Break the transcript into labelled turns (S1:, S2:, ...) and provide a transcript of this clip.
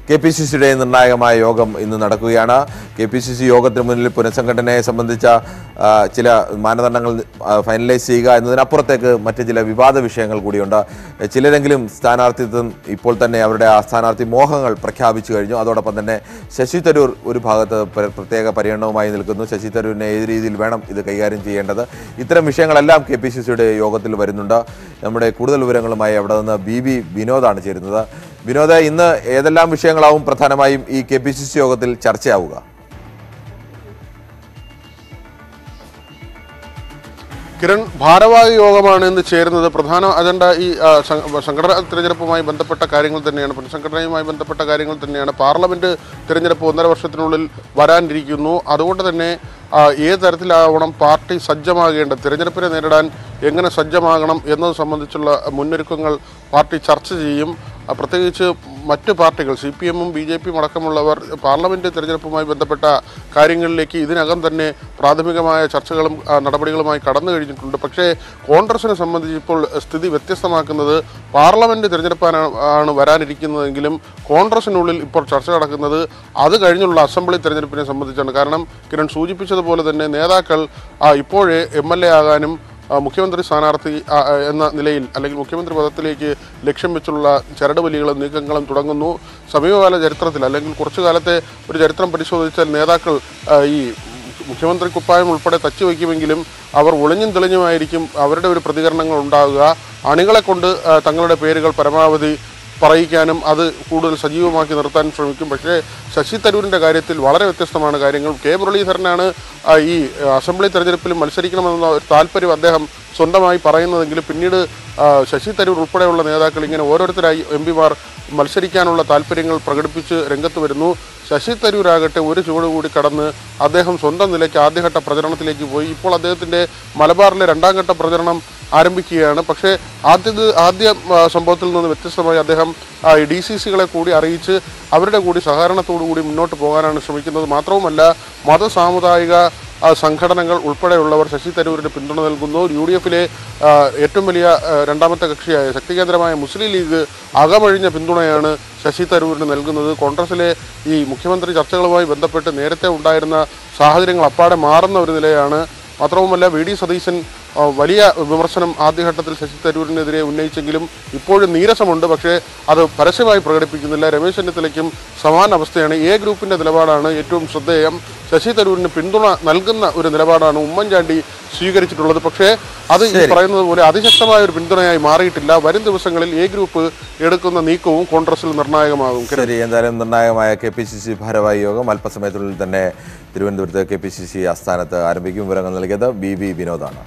S1: KPCCയുടെ നിർണായകമായ യോഗം ഇന്ന് നടക്കുകയാണ്. KPCC യോഗത്തിന് മുന്നിൽ പുനഃസംഘടനയെ സംബന്ധിച്ച ചില മാനദണ്ഡങ്ങൾ ഫൈനലൈസ് ചെയ്യുക എന്നതിനപ്പുറത്തേക്ക് മറ്റ് ചില വിവാദ വിഷയങ്ങൾ കൂടിയുണ്ട്. ചിലരെങ്കിലും സ്ഥാനാർത്ഥിത്വം ഇപ്പോൾ തന്നെ അവരുടെ ആ സ്ഥാനാർത്ഥി മോഹങ്ങൾ പ്രഖ്യാപിച്ചു കഴിഞ്ഞു. അതോടൊപ്പം തന്നെ ശശി തരൂർ ഒരു ഭാഗത്ത് പ്രത്യേക പരിഗണനവുമായി നിൽക്കുന്നു. ശശി തരൂരിനെ ഏത് രീതിയിൽ വേണം ഇത് കൈകാര്യം ചെയ്യേണ്ടത്, ഇത്തരം വിഷയങ്ങളെല്ലാം KPCCയുടെ യോഗത്തിൽ വരുന്നുണ്ട്. നമ്മുടെ കൂടുതൽ വിവരങ്ങളുമായി അവിടെ നിന്ന് വിനോദാണ് ചേരുന്നത്. വിനോദ, ഇന്ന് ഏതെല്ലാം വിഷയങ്ങളാവും പ്രധാനമായും ഈ KPCC യോഗത്തിൽ ചർച്ചയാവുക?
S2: കിരൺ, ഭാരവാഹി യോഗമാണ് ഇന്ന് ചേരുന്നത്. പ്രധാന അജണ്ട ഈ സംഘടനാ തിരഞ്ഞെടുപ്പുമായി ബന്ധപ്പെട്ട കാര്യങ്ങൾ തന്നെയാണ്, പുനഃസംഘടനയുമായി ബന്ധപ്പെട്ട കാര്യങ്ങൾ തന്നെയാണ്. പാർലമെന്റ് തിരഞ്ഞെടുപ്പ് 1.5 വർഷത്തിനുള്ളിൽ വരാനിരിക്കുന്നു. അതുകൊണ്ട് തന്നെ ഏത് തരത്തിലാവണം പാർട്ടി സജ്ജമാകേണ്ടത്, തിരഞ്ഞെടുപ്പിനെ നേരിടാൻ എങ്ങനെ സജ്ജമാകണം എന്നത് സംബന്ധിച്ചുള്ള മുന്നൊരുക്കങ്ങൾ പാർട്ടി ചർച്ച ചെയ്യും. പ്രത്യേകിച്ച് മറ്റ് പാർട്ടികൾ CPM-ഉം BJP-യും അടക്കമുള്ളവർ പാർലമെൻറ്റ് തിരഞ്ഞെടുപ്പുമായി ബന്ധപ്പെട്ട കാര്യങ്ങളിലേക്ക് ഇതിനകം തന്നെ പ്രാഥമികമായ ചർച്ചകളും നടപടികളുമായി കടന്നു കഴിഞ്ഞിട്ടുണ്ട്. പക്ഷേ കോൺഗ്രസിനെ സംബന്ധിച്ച് ഇപ്പോൾ സ്ഥിതി വ്യത്യസ്തമാക്കുന്നത്, പാർലമെൻറ്റ് തിരഞ്ഞെടുപ്പാണ് വരാനിരിക്കുന്നതെങ്കിലും കോൺഗ്രസിനുള്ളിൽ ഇപ്പോൾ ചർച്ച നടക്കുന്നത് അത് കഴിഞ്ഞുള്ള അസംബ്ലി തിരഞ്ഞെടുപ്പിനെ സംബന്ധിച്ചാണ്. കാരണം കിരൺ സൂചിപ്പിച്ചതുപോലെ തന്നെ നേതാക്കൾ ഇപ്പോഴേ MLA ആകാനും മുഖ്യമന്ത്രി സ്ഥാനാർത്ഥി എന്ന നിലയിൽ അല്ലെങ്കിൽ മുഖ്യമന്ത്രി പദത്തിലേക്ക് ലക്ഷ്യം വെച്ചുള്ള ചരടുവലികളും നീക്കങ്ങളും തുടങ്ങുന്നു. സമീപകാല ചരിത്രത്തിൽ അല്ലെങ്കിൽ കുറച്ചു കാലത്തെ ഒരു ചരിത്രം പരിശോധിച്ചാൽ നേതാക്കൾ ഈ മുഖ്യമന്ത്രി കുപ്പായം ഉൾപ്പെടെ തച്ചു വയ്ക്കുമെങ്കിലും അവർ ഒളിഞ്ഞും തെളിഞ്ഞുമായിരിക്കും അവരുടെ ഒരു പ്രതികരണങ്ങൾ ഉണ്ടാകുക. അണികളെ കൊണ്ട് തങ്ങളുടെ പേരുകൾ പരമാവധി പറയിക്കാനും അത് കൂടുതൽ സജീവമാക്കി നിർത്താനും ശ്രമിക്കും. പക്ഷേ ശശി തരൂരിൻ്റെ കാര്യത്തിൽ വളരെ വ്യത്യസ്തമാണ് കാര്യങ്ങൾ. മുരളീധരനാണ് ഈ അസംബ്ലി തെരഞ്ഞെടുപ്പിലും മത്സരിക്കണമെന്ന ഒരു താല്പര്യം അദ്ദേഹം സ്വന്തമായി പറയുന്നതെങ്കിലും പിന്നീട് ശശി തരൂർ ഉൾപ്പെടെയുള്ള നേതാക്കൾ ഇങ്ങനെ ഓരോരുത്തരായി MP-മാർ മത്സരിക്കാനുള്ള താല്പര്യങ്ങൾ പ്രകടിപ്പിച്ച് രംഗത്ത് വരുന്നു. ശശി തരൂരാകട്ടെ ഒരു ചുവട് കൂടി കടന്ന് അദ്ദേഹം സ്വന്തം നിലയ്ക്ക് ആദ്യഘട്ട പ്രചരണത്തിലേക്ക് പോയി. ഇപ്പോൾ അദ്ദേഹത്തിൻ്റെ മലബാറിലെ 2ാം ഘട്ട പ്രചരണം ആരംഭിക്കുകയാണ്. പക്ഷേ ആദ്യ സംഭവത്തിൽ നിന്ന് വ്യത്യസ്തമായി അദ്ദേഹം DCC-കളെ കൂടി അറിയിച്ച് അവരുടെ കൂടി സഹകരണത്തോടു കൂടി മുന്നോട്ട് പോകാനാണ് ശ്രമിക്കുന്നത്. മാത്രവുമല്ല മതസാമുദായിക സംഘടനകൾ ഉൾപ്പെടെയുള്ളവർ ശശി തരൂരിന് പിന്തുണ നൽകുന്നു. UDF-ലെ ഏറ്റവും വലിയ 2ാമത്തെ കക്ഷിയായ ശക്തികേന്ദ്രമായ മുസ്ലിം ലീഗ് അകമഴിഞ്ഞ പിന്തുണയാണ് ശശി തരൂരിന് നൽകുന്നത്. കോൺഗ്രസിലെ ഈ മുഖ്യമന്ത്രി ചർച്ചകളുമായി ബന്ധപ്പെട്ട് നേരത്തെ ഉണ്ടായിരുന്ന സാഹചര്യങ്ങൾ അപ്പാടെ മാറുന്ന ഒരു നിലയാണ്. മാത്രവുമല്ല VD സതീശൻ വലിയ വിമർശനം ആദ്യഘട്ടത്തിൽ ശശി തരൂരിനെതിരെ ഉന്നയിച്ചെങ്കിലും ഇപ്പോഴും നീരസമുണ്ട്. പക്ഷേ അത് പരസ്യമായി പ്രകടിപ്പിക്കുന്നില്ല. രമേശ് ചെന്നിത്തലയ്ക്കും സമാന അവസ്ഥയാണ്. A ഗ്രൂപ്പിൻ്റെ നിലപാടാണ് ഏറ്റവും ശ്രദ്ധേയം. ശശി തരൂരിന് പിന്തുണ നൽകുന്ന ഒരു നിലപാടാണ് ഉമ്മൻചാണ്ടി സ്വീകരിച്ചിട്ടുള്ളത്. പക്ഷേ അത് ഈ പറയുന്നത് പോലെ അതിശക്തമായ ഒരു പിന്തുണയായി മാറിയിട്ടില്ല. വരും ദിവസങ്ങളിൽ A ഗ്രൂപ്പ് എടുക്കുന്ന നീക്കവും കോൺഗ്രസിൽ നിർണായകമാകും.
S1: ശരി, എന്തായാലും നിർണായകമായ KPCC ഭാരവാഹി യോഗം അല്പസമയത്തിനുള്ളിൽ തന്നെ തിരുവനന്തപുരത്ത് KPCC ആസ്ഥാനത്ത് ആരംഭിക്കും. വിവരങ്ങൾ നൽകിയത് വിനോദാണ്.